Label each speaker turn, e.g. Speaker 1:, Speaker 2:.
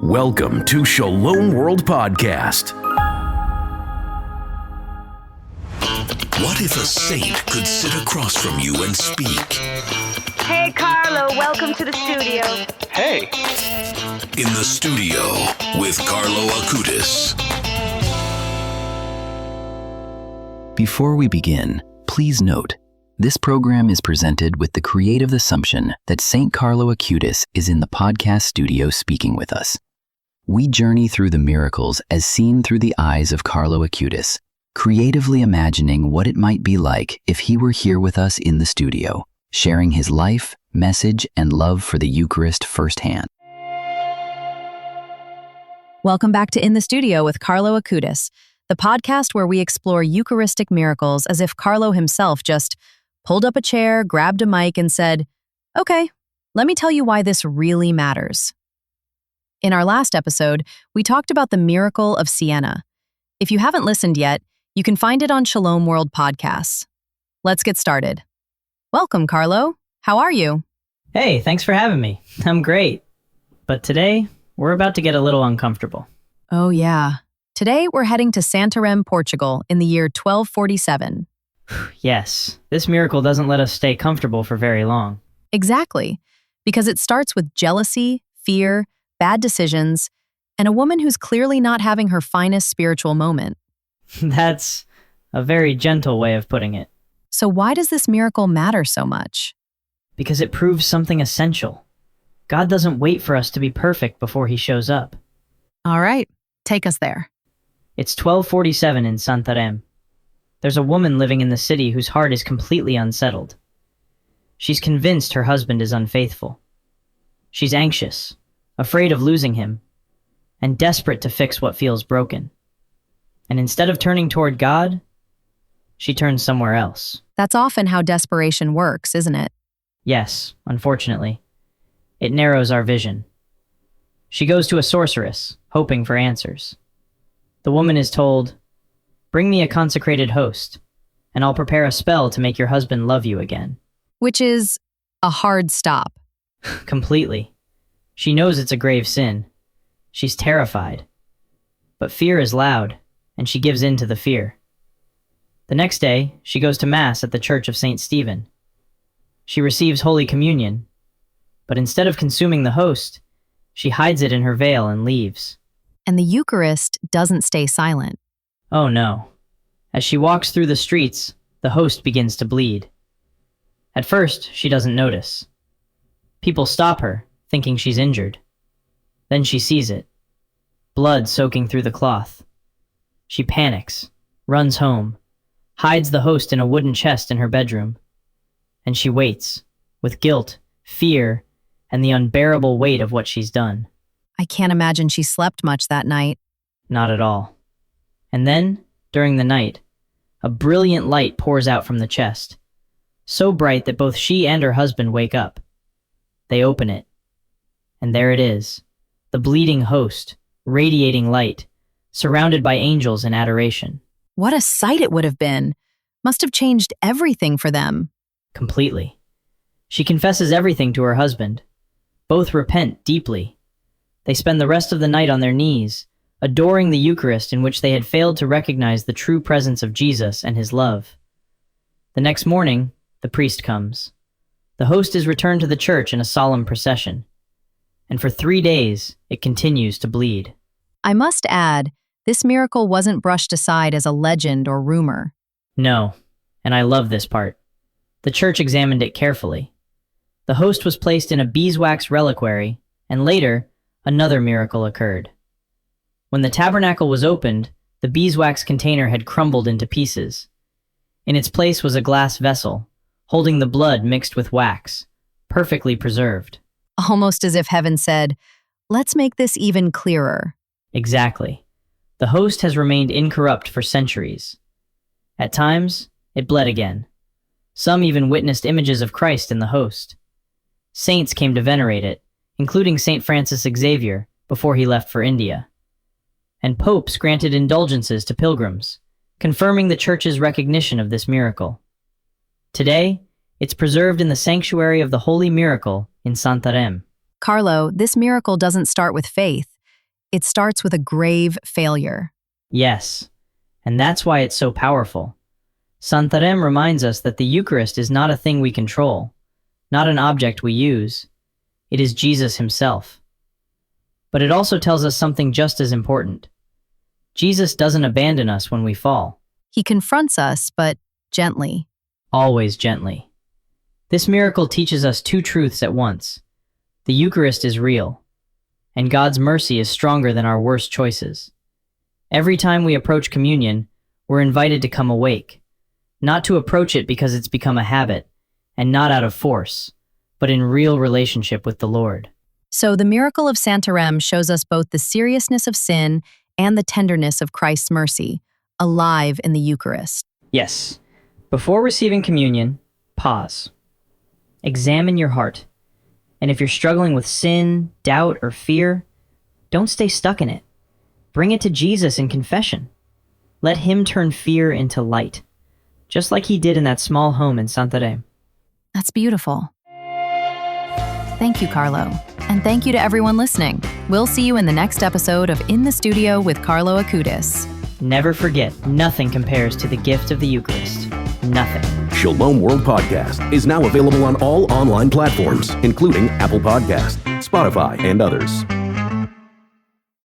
Speaker 1: Welcome to Shalom World Podcast.
Speaker 2: What if a saint could sit across from you and speak?
Speaker 3: Hey, Carlo, welcome to the studio.
Speaker 4: Hey.
Speaker 2: In the studio with Carlo Acutis.
Speaker 5: Before we begin, please note, this program is presented with the creative assumption that St. Carlo Acutis is in the podcast studio speaking with us. We journey through the miracles as seen through the eyes of Carlo Acutis, creatively imagining what it might be like if he were here with us in the studio, sharing his life, message, and love for the Eucharist firsthand.
Speaker 6: Welcome back to In the Studio with Carlo Acutis, the podcast where we explore Eucharistic miracles as if Carlo himself just pulled up a chair, grabbed a mic, and said, "Okay, let me tell you why this really matters." In our last episode, we talked about the miracle of Siena. If you haven't listened yet, you can find it on Shalom World Podcasts. Let's get started. Welcome, Carlo. How are you?
Speaker 7: Hey, thanks for having me. I'm great. But today, we're about to get a little uncomfortable.
Speaker 6: Oh, yeah. Today, we're heading to Santarém, Portugal in the year 1247.
Speaker 7: Yes, this miracle doesn't let us stay comfortable for very long.
Speaker 6: Exactly, because it starts with jealousy, fear, bad decisions, and a woman who's clearly not having her finest spiritual moment.
Speaker 7: That's a very gentle way of putting it.
Speaker 6: So why does this miracle matter so much?
Speaker 7: Because it proves something essential. God doesn't wait for us to be perfect before he shows up.
Speaker 6: All right, take us there.
Speaker 7: It's 1247 in Santarém. There's a woman living in the city whose heart is completely unsettled. She's convinced her husband is unfaithful. She's anxious, afraid of losing him, and desperate to fix what feels broken. And instead of turning toward God, she turns somewhere else.
Speaker 6: That's often how desperation works, isn't it?
Speaker 7: Yes, unfortunately. It narrows our vision. She goes to a sorceress, hoping for answers. The woman is told, "Bring me a consecrated host, and I'll prepare a spell to make your husband love you again."
Speaker 6: Which is a hard stop.
Speaker 7: Completely. She knows it's a grave sin. She's terrified. But fear is loud, and she gives in to the fear. The next day, she goes to Mass at the Church of St. Stephen. She receives Holy Communion, but instead of consuming the host, she hides it in her veil and leaves.
Speaker 6: And the Eucharist doesn't stay silent.
Speaker 7: Oh no. As she walks through the streets, the host begins to bleed. At first, she doesn't notice. People stop her, thinking she's injured. Then she sees it. Blood soaking through the cloth. She panics, runs home, hides the host in a wooden chest in her bedroom. And she waits, with guilt, fear, and the unbearable weight of what she's done.
Speaker 6: I can't imagine she slept much that night.
Speaker 7: Not at all. And then, during the night, a brilliant light pours out from the chest, so bright that both she and her husband wake up. They open it, and there it is, the bleeding host, radiating light, surrounded by angels in adoration.
Speaker 6: What a sight it would have been. Must have changed everything for them.
Speaker 7: Completely. She confesses everything to her husband. Both repent deeply. They spend the rest of the night on their knees, adoring the Eucharist in which they had failed to recognize the true presence of Jesus and his love. The next morning, the priest comes. The host is returned to the church in a solemn procession. And for 3 days, it continues to bleed.
Speaker 6: I must add, this miracle wasn't brushed aside as a legend or rumor.
Speaker 7: No, and I love this part. The church examined it carefully. The host was placed in a beeswax reliquary, and later, another miracle occurred. When the tabernacle was opened, the beeswax container had crumbled into pieces. In its place was a glass vessel, holding the blood mixed with wax, perfectly preserved.
Speaker 6: Almost as if heaven said, let's make this even clearer.
Speaker 7: Exactly. The host has remained incorrupt for centuries. At times, it bled again. Some even witnessed images of Christ in the host. Saints came to venerate it, including St. Francis Xavier, before he left for India. And popes granted indulgences to pilgrims, confirming the Church's recognition of this miracle. Today, it's preserved in the sanctuary of the Holy Miracle in Santarém.
Speaker 6: Carlo, this miracle doesn't start with faith. it starts with a grave failure.
Speaker 7: Yes, and that's why it's so powerful. Santarém reminds us that the Eucharist is not a thing we control, not an object we use. It is Jesus himself. But it also tells us something just as important. Jesus doesn't abandon us when we fall.
Speaker 6: He confronts us, but gently.
Speaker 7: Always gently. This miracle teaches us two truths at once. The Eucharist is real, and God's mercy is stronger than our worst choices. Every time we approach communion, we're invited to come awake, not to approach it because it's become a habit, and not out of force, but in real relationship with the Lord.
Speaker 6: So the miracle of Santarém shows us both the seriousness of sin and the tenderness of Christ's mercy, alive in the Eucharist.
Speaker 7: Yes. Before receiving communion, pause. Examine your heart. And if you're struggling with sin, doubt, or fear, don't stay stuck in it. Bring it to Jesus in confession. Let him turn fear into light, just like he did in that small home in Santarém.
Speaker 6: That's beautiful. Thank you, Carlo. And thank you to everyone listening. We'll see you in the next episode of In the Studio with Carlo Acutis.
Speaker 7: Never forget, nothing compares to the gift of the Eucharist. Nothing.
Speaker 1: Shalom World Podcast is now available on all online platforms, including Apple Podcast, Spotify, and others.